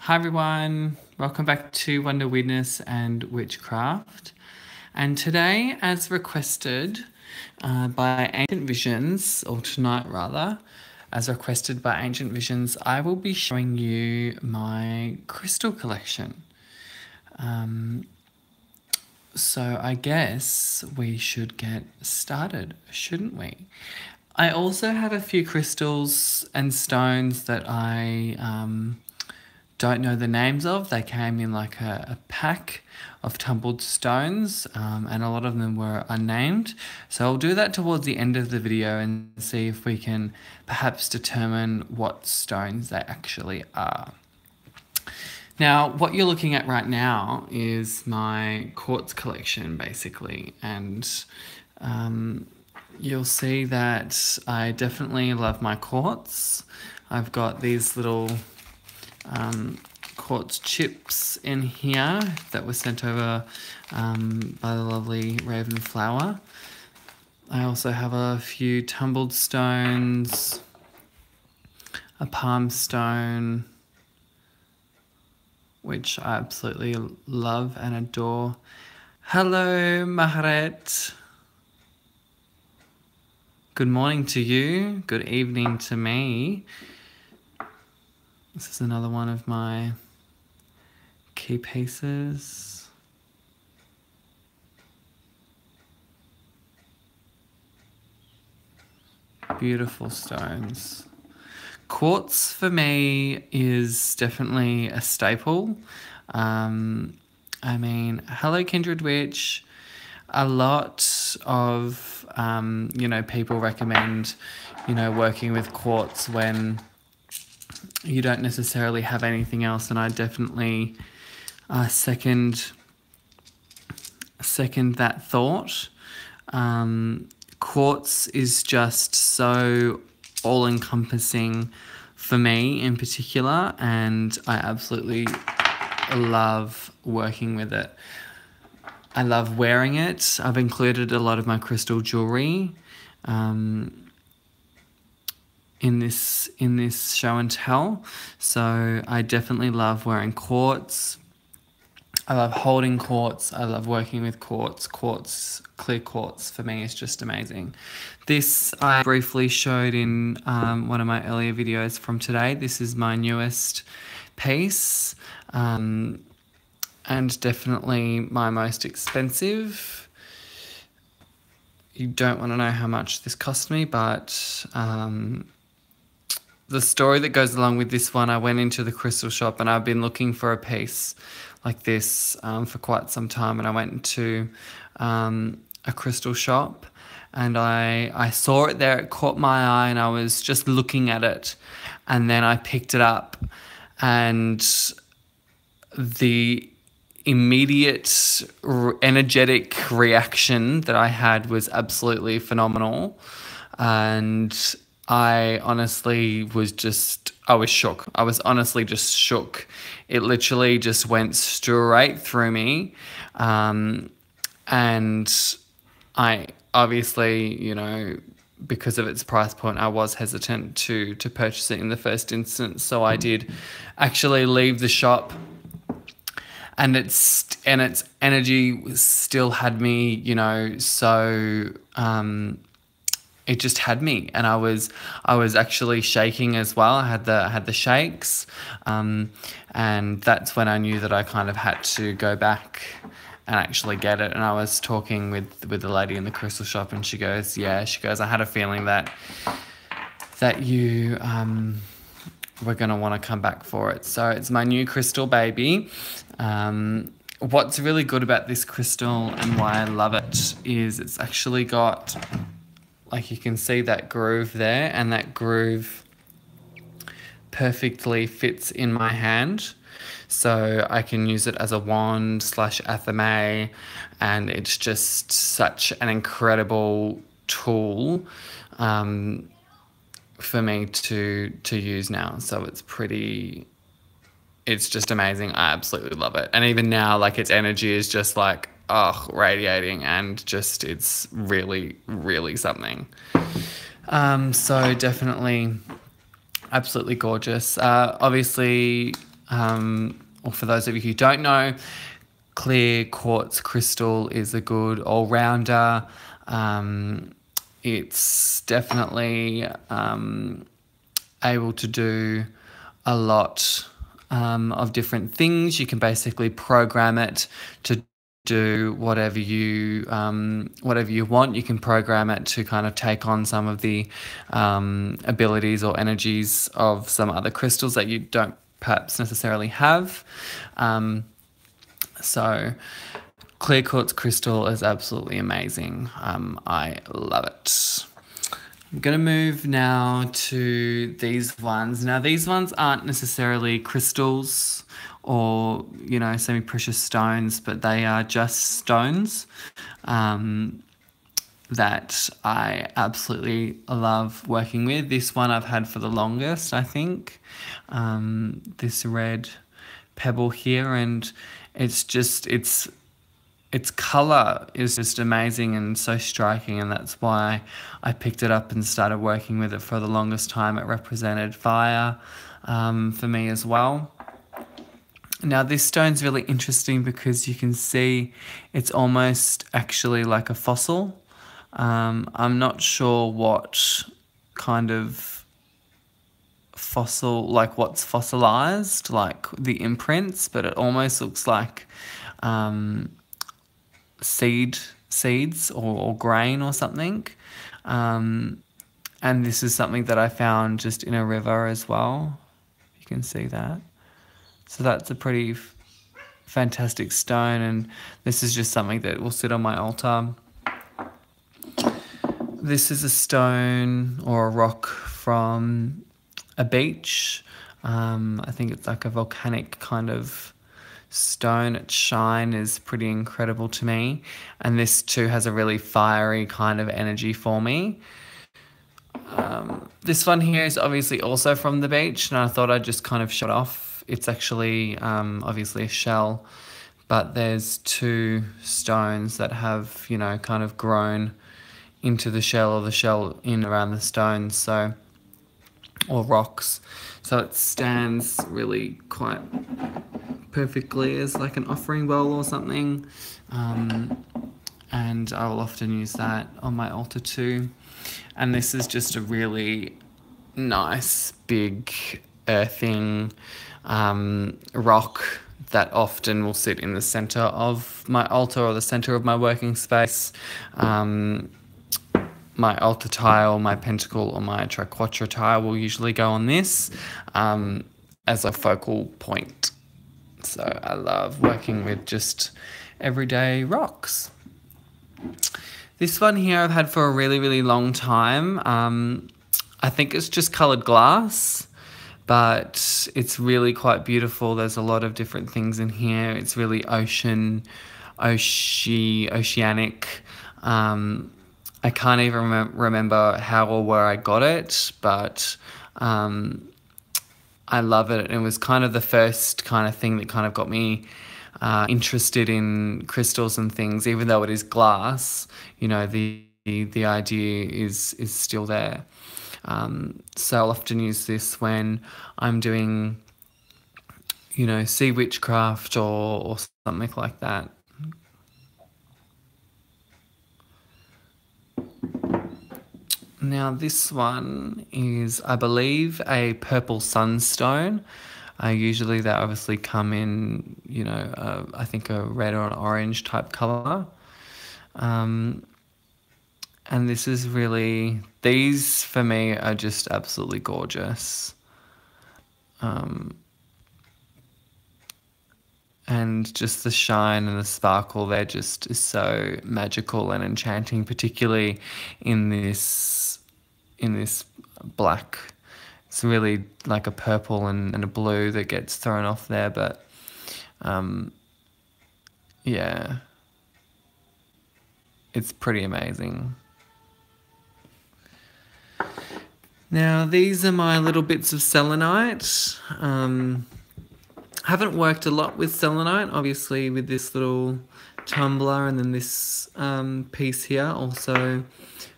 Hi everyone, welcome back to Wonder Weirdness and Witchcraft. And today, as requested by Ancient Visions, or tonight rather, as requested by Ancient Visions, I will be showing you my crystal collection. So I guess we should get started, shouldn't we? I also have a few crystals and stones that I don't know the names of. They came in like a pack of tumbled stones, and a lot of them were unnamed. So I'll do that towards the end of the video and see if we can perhaps determine what stones they actually are. Now, what you're looking at right now is my quartz collection, basically, and you'll see that I definitely love my quartz. I've got these little quartz chips in here that were sent over by the lovely Raven Flower. I also have a few tumbled stones, a palm stone, which I absolutely love and adore. Hello, Maharet. Good morning to you. Good evening to me. This is another one of my key pieces. Beautiful stones. Quartz for me is definitely a staple. I mean, hello Kindred Witch. A lot of, people recommend, working with quartz when you don't necessarily have anything else, and I definitely second that thought. Quartz is just so all-encompassing for me in particular, and I absolutely love working with it. I love wearing it. I've included a lot of my crystal jewelry in this show and tell. So I definitely love wearing quartz. I love holding quartz. I love working with quartz. Clear quartz for me is just amazing. This I briefly showed in one of my earlier videos from today. This is my newest piece, and definitely my most expensive. You don't want to know how much this cost me, but the story that goes along with this one, I went into the crystal shop and I've been looking for a piece like this for quite some time, and I went into a crystal shop and I saw it there. It caught my eye and I was just looking at it, and then I picked it up, and the immediate energetic reaction that I had was absolutely phenomenal. And I honestly I was shook. I was honestly just shook. It literally just went straight through me. And I obviously, because of its price point, I was hesitant to purchase it in the first instance. So I did actually leave the shop, and its energy still had me, so it just had me, and I was actually shaking as well. I had the shakes, and that's when I knew that I kind of had to go back and actually get it. And I was talking with the lady in the crystal shop, and she goes, I had a feeling that you we're going to want to come back for it. So it's my new crystal baby. What's really good about this crystal and why I love it is it's actually got, like, you can see that groove there, and that groove perfectly fits in my hand. So I can use it as a wand / athame, and it's just such an incredible tool for me to use now. So it's just amazing. I absolutely love it. And even now, like, its energy is just like, radiating, and just, it's really, really something. So definitely absolutely gorgeous. Obviously, or for those of you who don't know, clear quartz crystal is a good all-rounder. It's definitely able to do a lot of different things. You can basically program it to do whatever you want. You can program it to kind of take on some of the abilities or energies of some other crystals that you don't perhaps necessarily have. So clear quartz crystal is absolutely amazing. I love it. I'm going to move now to these ones. Now, these ones aren't necessarily crystals or, you know, semi-precious stones, but they are just stones that I absolutely love working with. This one I've had for the longest, I think. This red pebble here, and it's just, its colour is just amazing and so striking, and that's why I picked it up and started working with it for the longest time. It represented fire for me as well. Now this stone's really interesting because you can see it's almost actually like a fossil. I'm not sure what kind of fossil, like what's fossilized, like the imprints, but it almost looks like seeds or grain or something. And this is something that I found just in a river as well. You can see that. So that's a pretty fantastic stone, and this is just something that will sit on my altar. This is a stone or a rock from a beach. I think it's like a volcanic kind of stone. Its shine is pretty incredible to me, and this too has a really fiery kind of energy for me. This one here is obviously also from the beach, and I thought I'd just kind of show it off. It's actually obviously a shell, but there's two stones that have, you know, kind of grown into the shell, or the shell in around the stones, so, or rocks. So it stands really quite perfectly as like an offering bowl or something. And I will often use that on my altar too. And this is just a really nice, big, earthing rock that often will sit in the center of my altar or the center of my working space. My altar tile, my pentacle, or my triquetra tile will usually go on this as a focal point. So I love working with just everyday rocks. This one here I've had for a really, really long time. I think it's just coloured glass, but it's really quite beautiful. There's a lot of different things in here. It's really oceanic. I can't even remember how or where I got it, but I love it. It was kind of the first kind of thing that kind of got me interested in crystals and things. Even though it is glass, you know, the idea is still there. So I'll often use this when I'm doing, you know, sea witchcraft or something like that. Now this one is, I believe, a purple sunstone. Usually they obviously come in, you know, I think a red or an orange type colour. And this is really, these for me are just absolutely gorgeous. And just the shine and the sparkle there just is so magical and enchanting, particularly in this black. It's really like a purple and a blue that gets thrown off there, but yeah, it's pretty amazing. Now these are my little bits of selenite. Haven't worked a lot with selenite, obviously with this little tumbler, and then this piece here also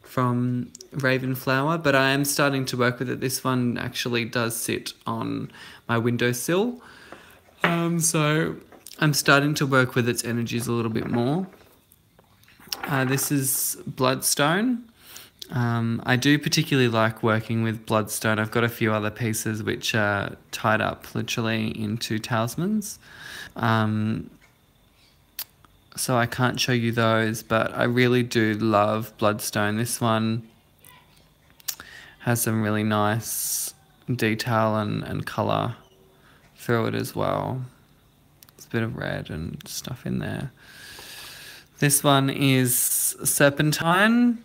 from Ravenflower, but I am starting to work with it. This one actually does sit on my windowsill. So I'm starting to work with its energies a little bit more. This is bloodstone. I do particularly like working with bloodstone. I've got a few other pieces which are tied up literally into talismans. So I can't show you those, but I really do love bloodstone. This one has some really nice detail and colour through it as well. There's a bit of red and stuff in there. This one is serpentine.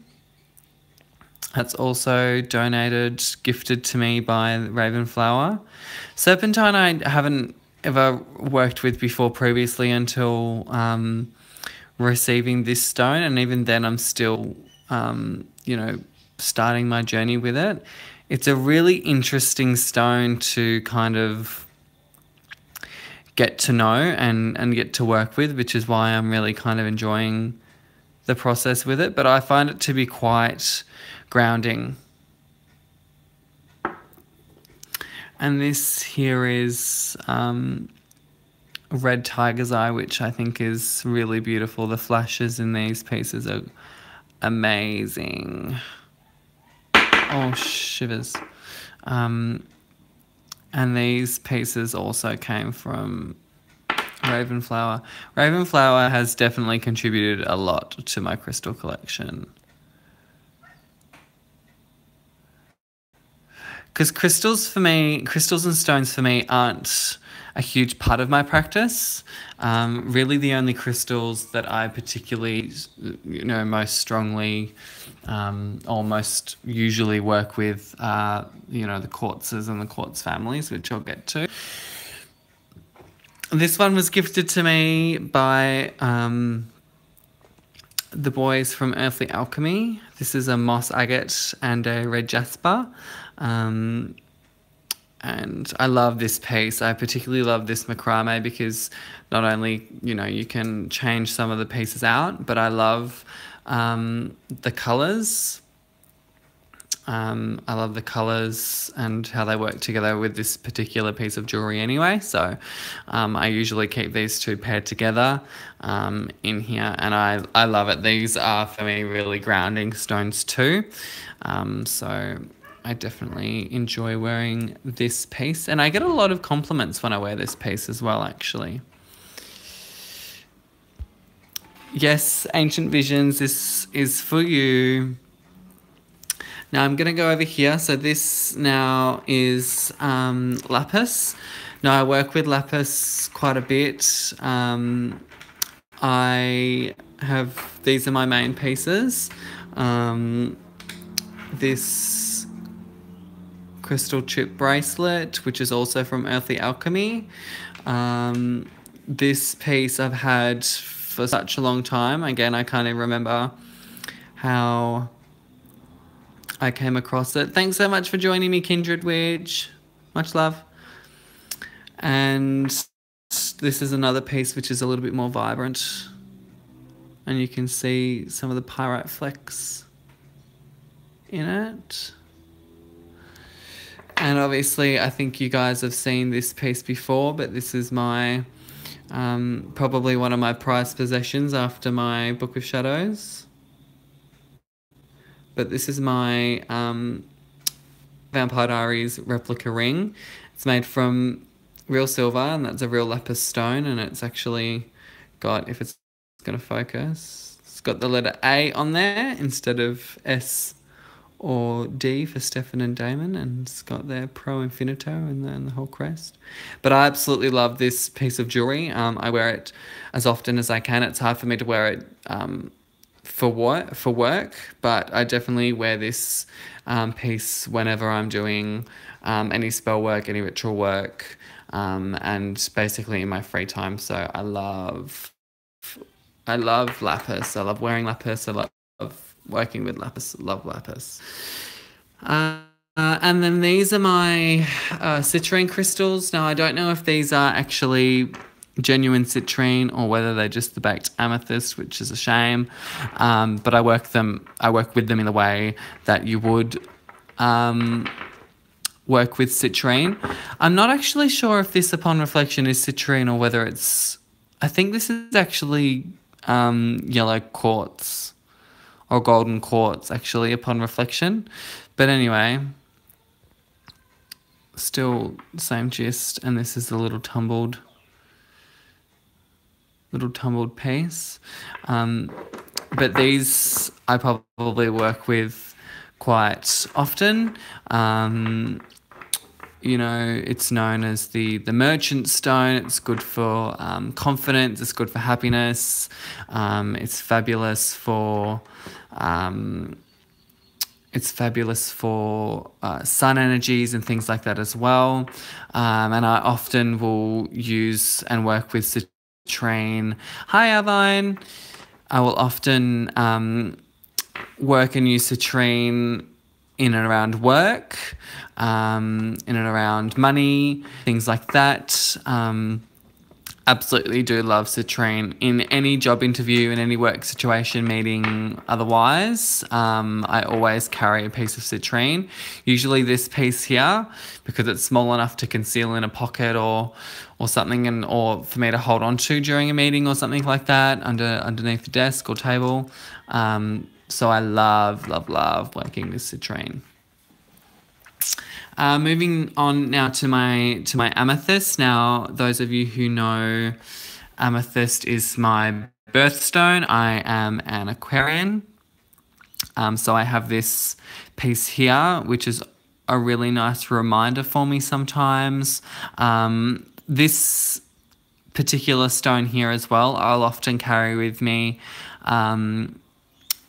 That's also donated, gifted to me by Ravenflower. Serpentine I haven't ever worked with before previously until receiving this stone, and even then I'm still, starting my journey with it. It's a really interesting stone to kind of get to know and get to work with, which is why I'm really kind of enjoying the process with it. But I find it to be quite grounding. And this here is red tiger's eye, which I think is really beautiful. The flashes in these pieces are amazing. Oh, shivers. And these pieces also came from Ravenflower. Ravenflower has definitely contributed a lot to my crystal collection. Because crystals and stones for me aren't a huge part of my practice. Really the only crystals that I particularly, most strongly or most usually work with are, the quartzes and the quartz families, which I'll get to. This one was gifted to me by the boys from Earthly Alchemy. This is a moss agate and a red jasper. And I love this piece. I particularly love this macrame because not only, you can change some of the pieces out, but I love the colours. I love the colours and how they work together with this particular piece of jewellery anyway. So I usually keep these two paired together in here, and I love it. These are, for me, really grounding stones too. So I definitely enjoy wearing this piece, and I get a lot of compliments when I wear this piece as well, actually. Yes, Ancient Visions, this is for you. Now I'm going to go over here. So this now is lapis. Now I work with lapis quite a bit. These are my main pieces. This crystal chip bracelet, which is also from Earthly Alchemy. This piece I've had for such a long time. Again, I can't even remember how I came across it. Thanks so much for joining me, Kindred Witch. Much love. And this is another piece which is a little bit more vibrant. And you can see some of the pyrite flecks in it. And obviously, I think you guys have seen this piece before, but this is my, probably one of my prized possessions after my Book of Shadows. But this is my Vampire Diaries replica ring. It's made from real silver, and that's a real lapis stone, and it's actually got, if it's going to focus, it's got the letter A on there instead of S or D for Stefan and Damon, and it's got their Pro Infinito and the whole crest. But I absolutely love this piece of jewellery. I wear it as often as I can. It's hard for me to wear it for work, but I definitely wear this piece whenever I'm doing any spell work, any ritual work, and basically in my free time. So I love lapis. I love wearing lapis. I love working with lapis. Love lapis. And then these are my citrine crystals. Now I don't know if these are actually genuine citrine or whether they're just the baked amethyst, which is a shame. But I work with them in the way that you would work with citrine. I'm not actually sure if this upon reflection is citrine or whether it's, I think this is actually yellow quartz or golden quartz actually upon reflection. But anyway, still same gist, and this is the little tumbled piece. But these I probably work with quite often. You know, it's known as the merchant stone. It's good for confidence. It's good for happiness. It's fabulous for sun energies and things like that as well. And I often will use and work with citrine. Hi, Avine. I will often work and use citrine in and around work, in and around money, things like that. Absolutely do love citrine in any job interview, in any work situation, meeting, otherwise. I always carry a piece of citrine, usually this piece here, because it's small enough to conceal in a pocket or something, or for me to hold on to during a meeting or something like that, underneath the desk or table. So I love working with citrine. Moving on now to my amethyst. Now, those of you who know, amethyst is my birthstone. I am an Aquarian. So I have this piece here, which is a really nice reminder for me sometimes. This particular stone here as well, I'll often carry with me.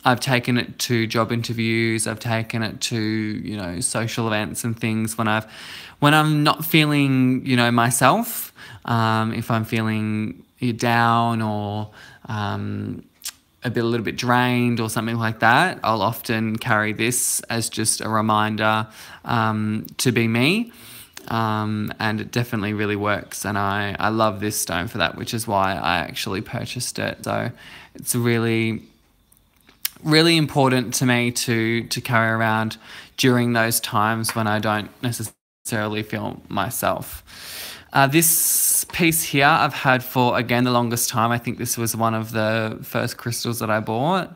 I've taken it to job interviews. I've taken it to, you know, social events and things when I'm not feeling, you know, myself. If I'm feeling down or a little bit drained or something like that, I'll often carry this as just a reminder to be me. And it definitely really works, and I love this stone for that, which is why I actually purchased it. So it's really important to me to carry around during those times when I don't necessarily feel myself. This piece here I've had for, again, the longest time. I think this was one of the first crystals that I bought.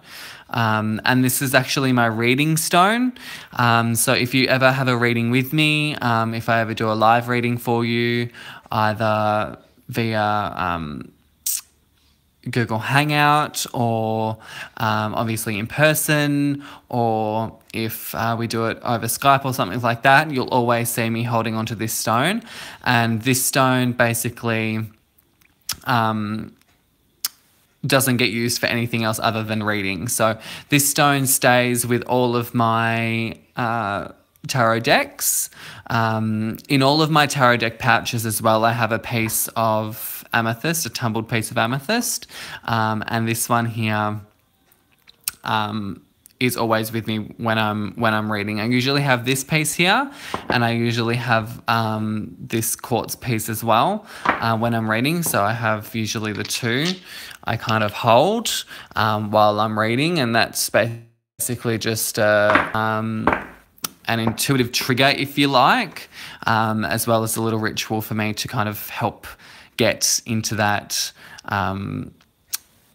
And this is actually my reading stone. So if you ever have a reading with me, if I ever do a live reading for you, either via Google Hangout or obviously in person, or if we do it over Skype or something like that, you'll always see me holding onto this stone. And this stone basically doesn't get used for anything else other than reading. So this stone stays with all of my tarot decks. In all of my tarot deck pouches as well, I have a piece of amethyst, a tumbled piece of amethyst. And this one here is always with me when I'm reading. I usually have this piece here, and I usually have this quartz piece as well when I'm reading. So I have usually the two I kind of hold while I'm reading, and that's basically just an intuitive trigger, if you like, as well as a little ritual for me to kind of help get into that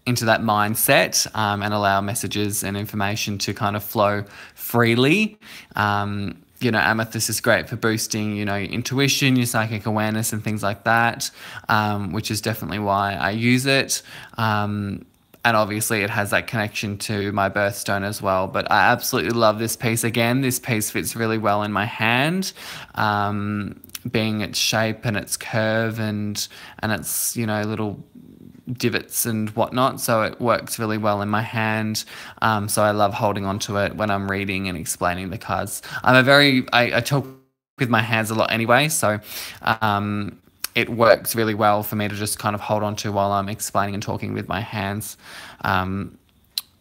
mindset and allow messages and information to kind of flow freely. You know, amethyst is great for boosting, you know, your intuition, your psychic awareness and things like that, which is definitely why I use it. And obviously it has that connection to my birthstone as well. But I absolutely love this piece. Again, this piece fits really well in my hand, being its shape and its curve and its, you know, little divots and whatnot, so it works really well in my hand. So I love holding on to it when I'm reading and explaining the cards. I talk with my hands a lot anyway, so it works really well for me to just kind of hold on to while I'm explaining and talking with my hands,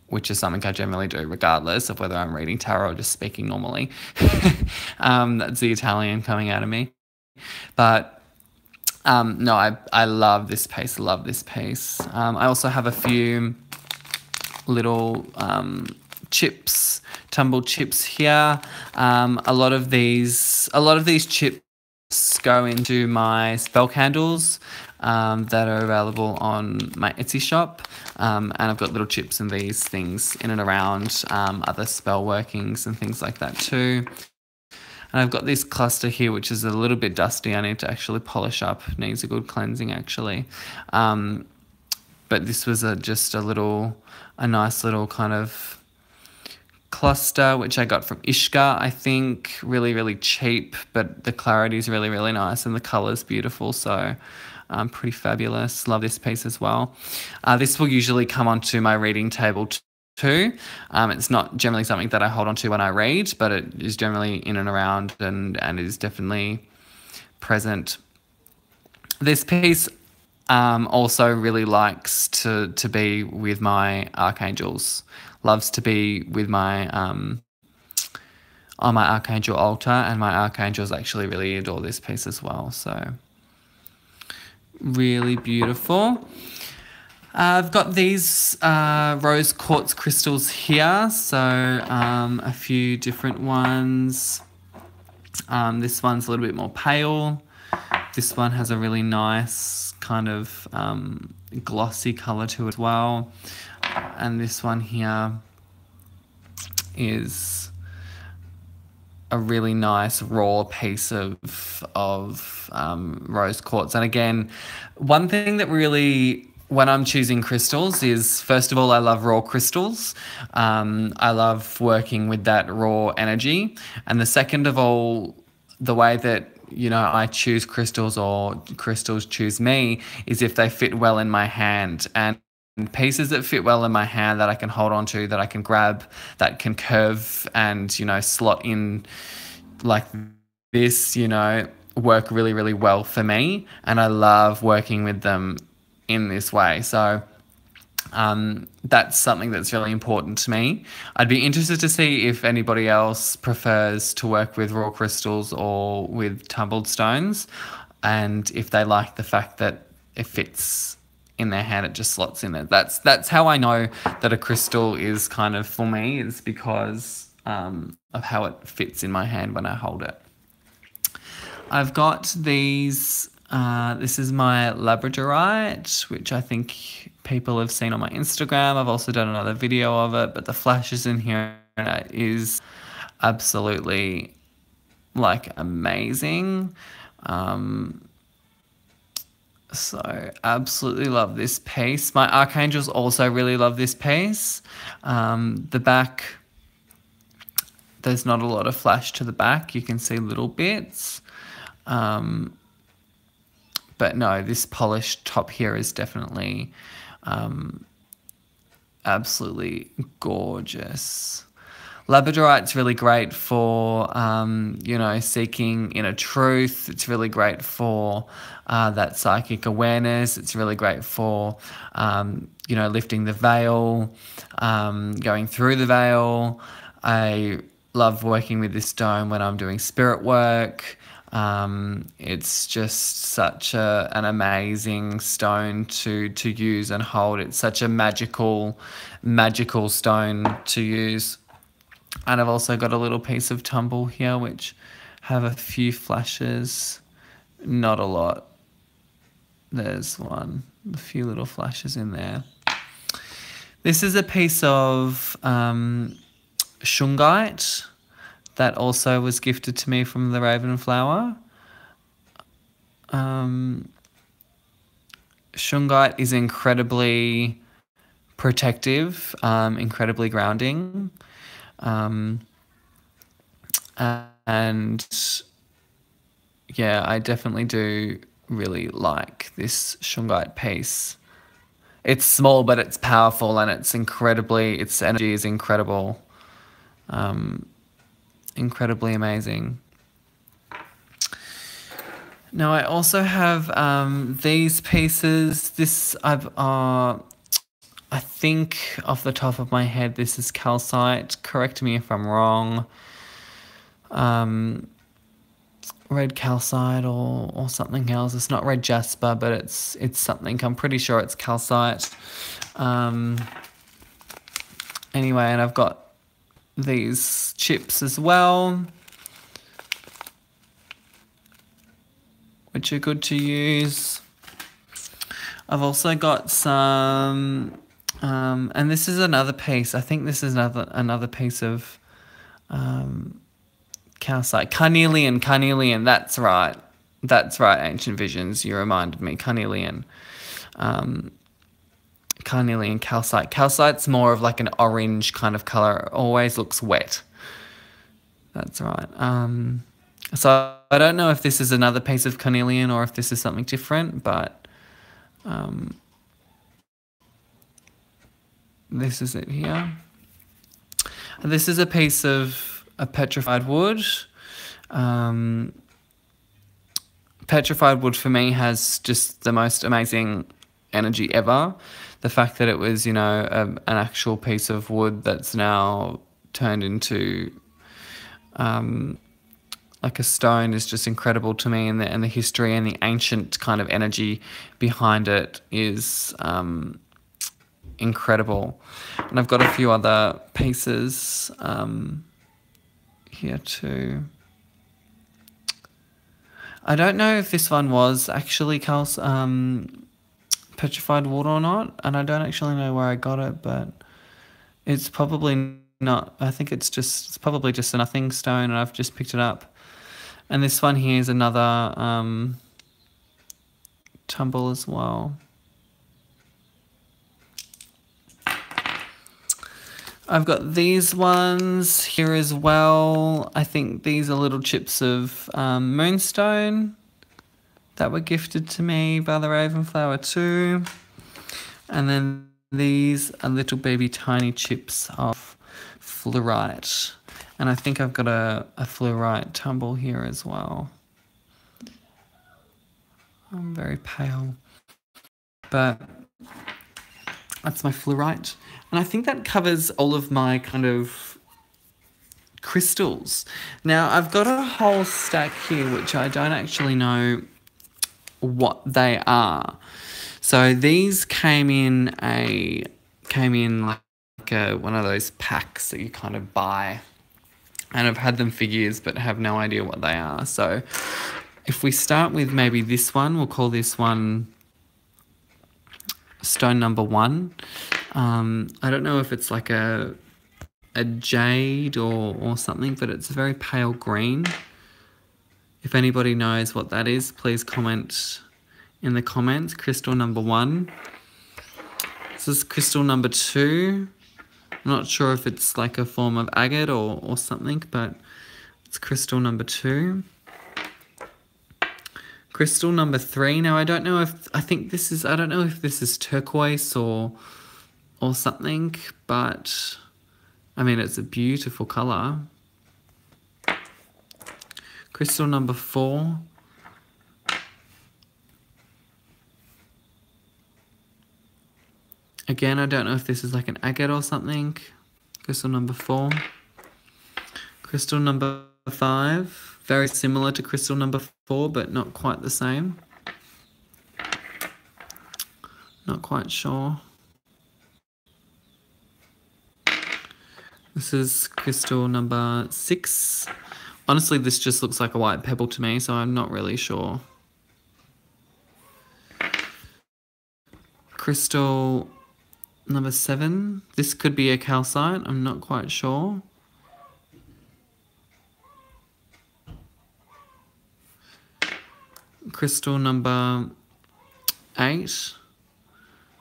which is something I generally do regardless of whether I'm reading tarot or just speaking normally. That's the Italian coming out of me. But no, I love this piece. I also have a few little chips tumbled chips here. A lot of these chips go into my spell candles that are available on my Etsy shop, and I've got little chips and these things in and around other spell workings and things like that too. And I've got this cluster here, which is a little bit dusty. I need to actually polish up. Needs a good cleansing, actually. But this was just a nice little kind of cluster, which I got from Ishka, I think. Really, really cheap, but the clarity is really, really nice and the colour's beautiful. So pretty fabulous. Love this piece as well. This will usually come onto my reading table too. It's not generally something that I hold on to when I read, but it is generally in and around and is definitely present. This piece also really likes to be with my archangels. Loves to be with my on my archangel altar, and my archangels actually really adore this piece as well. So really beautiful. I've got these rose quartz crystals here, so a few different ones. This one's a little bit more pale. This one has a really nice kind of glossy colour to it as well. And this one here is a really nice raw piece of rose quartz. And again, one thing that really, when I'm choosing crystals, is first of all, I love raw crystals. I love working with that raw energy. And the second of all, the way that, you know, I choose crystals or crystals choose me is if they fit well in my hand. And pieces that fit well in my hand that I can hold on to, that I can grab, that can curve and, you know, slot in like this, you know, work really, really well for me. And I love working with them in this way. So that's something that's really important to me. I'd be interested to see if anybody else prefers to work with raw crystals or with tumbled stones, and if they like the fact that it fits in their hand, it just slots in it. That's how I know that a crystal is kind of for me, is because of how it fits in my hand when I hold it. I've got these. This is my labradorite, which I think people have seen on my Instagram. I've also done another video of it, but the flashes in here is absolutely like amazing. So absolutely love this piece. My archangels also really love this piece. The back, there's not a lot of flash to the back. You can see little bits. But no, this polished top here is definitely absolutely gorgeous. Labradorite's really great for, you know, seeking inner truth. It's really great for that psychic awareness. It's really great for, you know, lifting the veil, going through the veil. I love working with this stone when I'm doing spirit work. It's just such an amazing stone to use and hold. It's such a magical stone to use. And I've also got a little piece of tumble here, which have a few flashes, not a lot. There's a few little flashes in there. This is a piece of shungite that also was gifted to me from the Ravenflower. Shungite is incredibly protective, incredibly grounding. And yeah, I definitely do really like this shungite piece. It's small, but it's powerful, and its energy is incredible. Incredibly amazing. Now I also have these pieces. This I think off the top of my head, this is calcite. Correct me if I'm wrong. Red calcite or something else. It's not red jasper, but it's something. I'm pretty sure it's calcite. Anyway, and I've got these chips as well, which are good to use. I've also got some, and this is another piece. I think this is another piece of calcite. Carnelian, that's right. That's right, Ancient Visions. You reminded me. Carnelian. Carnelian calcite. Calcite's more of like an orange kind of colour. It always looks wet. That's right. So I don't know if this is another piece of carnelian or if this is something different, but this is it here. And this is a piece of a petrified wood. Petrified wood for me has just the most amazing energy ever. The fact that it was, you know, an actual piece of wood that's now turned into like a stone is just incredible to me, and the history and the ancient kind of energy behind it is incredible. And I've got a few other pieces here too. I don't know if this one was actually petrified wood or not, and I don't actually know where I got it, but it's probably not. I think it's probably just a nothing stone, and I've just picked it up. And this one here is another tumble as well. I've got these ones here as well. I think these are little chips of moonstone that were gifted to me by the Ravenflower too. And then these are little baby tiny chips of fluorite. And I think I've got a fluorite tumble here as well. I'm very pale, but that's my fluorite. And I think that covers all of my kind of crystals. Now, I've got a whole stack here, which I don't actually know what they are. So these came in like one of those packs that you kind of buy. And I've had them for years, but have no idea what they are. So if we start with maybe this one, we'll call this one stone number 1. I don't know if it's like a jade or something, but it's a very pale green. If anybody knows what that is, please comment in the comments. Crystal number 1. This is crystal number 2. I'm not sure if it's like a form of agate or something, but it's crystal number 2. Crystal number 3. Now I don't know if I don't know if this is turquoise or something, but I mean it's a beautiful colour. Crystal number 4. Again, I don't know if this is like an agate or something. Crystal number 4. Crystal number 5. Very similar to crystal number 4, but not quite the same. Not quite sure. This is crystal number 6. Honestly, this just looks like a white pebble to me, so I'm not really sure. Crystal number 7. This could be a calcite. I'm not quite sure. Crystal number 8.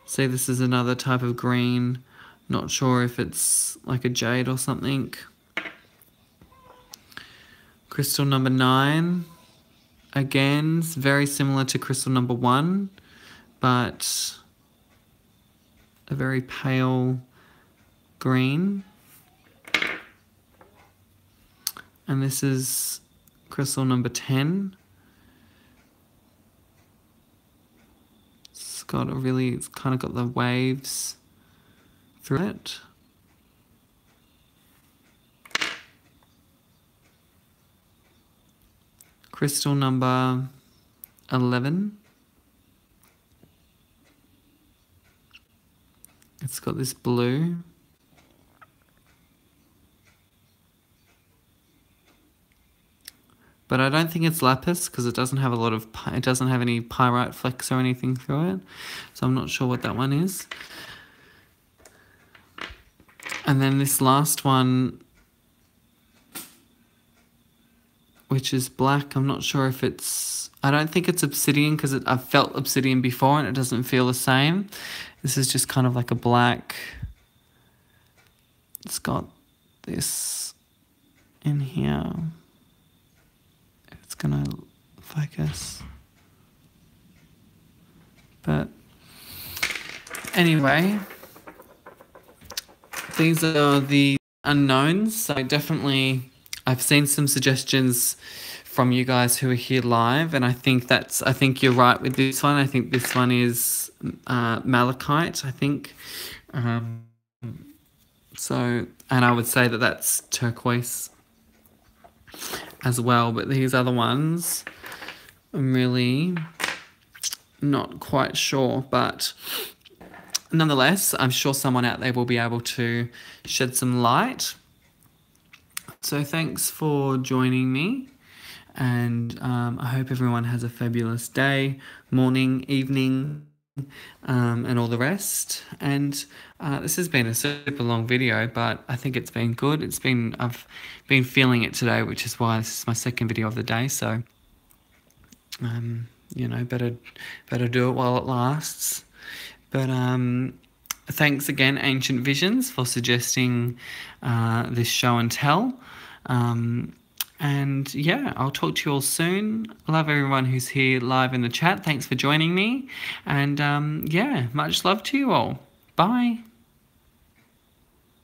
See, this is another type of green. Not sure if it's like a jade or something. Crystal number 9. Again, it's very similar to crystal number 1, but a very pale green. And this is crystal number 10. It's kind of got the waves through it. Crystal number 11. It's got this blue. I don't think it's lapis because it doesn't have a lot of, it doesn't have any pyrite flecks or anything through it. So I'm not sure what that one is. And then this last one, which is black, I'm not sure if it's, I don't think it's obsidian because I've felt obsidian before and it doesn't feel the same. This is just kind of like a black. It's got this in here. If it's gonna focus. But anyway, these are the unknowns. So definitely, I've seen some suggestions from you guys who are here live, and I think you're right with this one. I think this one is malachite, I think. So, and I would say that that's turquoise as well, but these other ones, I'm really not quite sure, but nonetheless, I'm sure someone out there will be able to shed some light. So thanks for joining me, and I hope everyone has a fabulous day, morning, evening, and all the rest. And this has been a super long video, but I think it's been good. I've been feeling it today, which is why this is my second video of the day. So, you know, better do it while it lasts. But thanks again, Ancient Visions, for suggesting this show and tell. And yeah, I'll talk to you all soon. Love everyone who's here live in the chat. Thanks for joining me. And yeah, much love to you all. Bye.